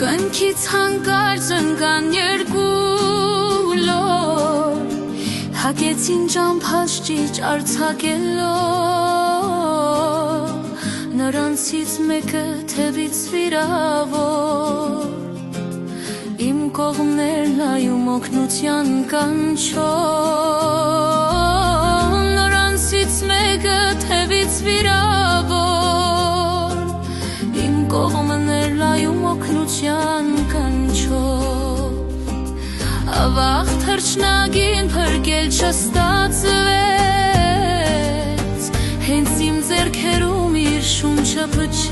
Կնքից հանկարծ ընկան երկու լոր, հագեցին ճամփած ճիճ արձակելով, նրանցից մեկը թևից վիրավոր, իմ կողմներ նայում օգնության կանչով, նրանցից մեկը թևից վիրավոր, իմ կողմներ նայում օգնության կանչով, ավաղ թռչնագին փրկել չստացվեց, հենց իմ ձեռքերում իր շունչը փչեց,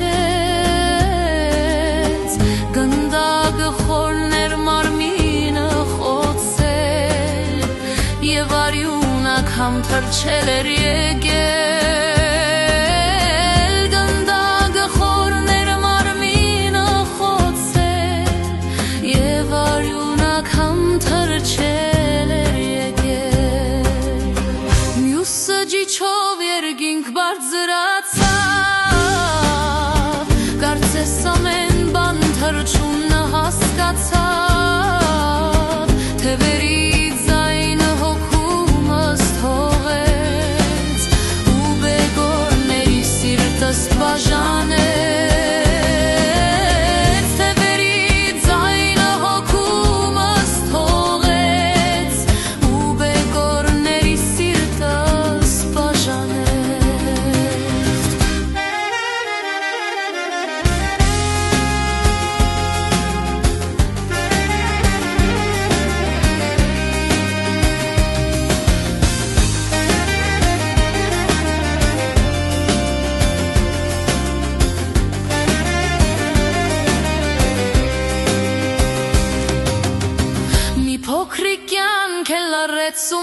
գնդակը խորներ մարմինը խոցել, և արյունակ համ թռչել էր եկել, գնդակը խորներ մարմինը խոցել, և արյունակ համ թռչել էր եկել, մյուսը ջիչով երկինք բարձրացավ, կարծես ամեն բան թռչունը հասկացավ, թևերի ձայնը հոգումս թողեց, ու բեկորների սիրտս բաժանեց, թևերի ձայնը հոգումս թողեց, ու բեկորների սիրտս բաժանեց։ Մի փոքրիկ կյանք էլ առեց ու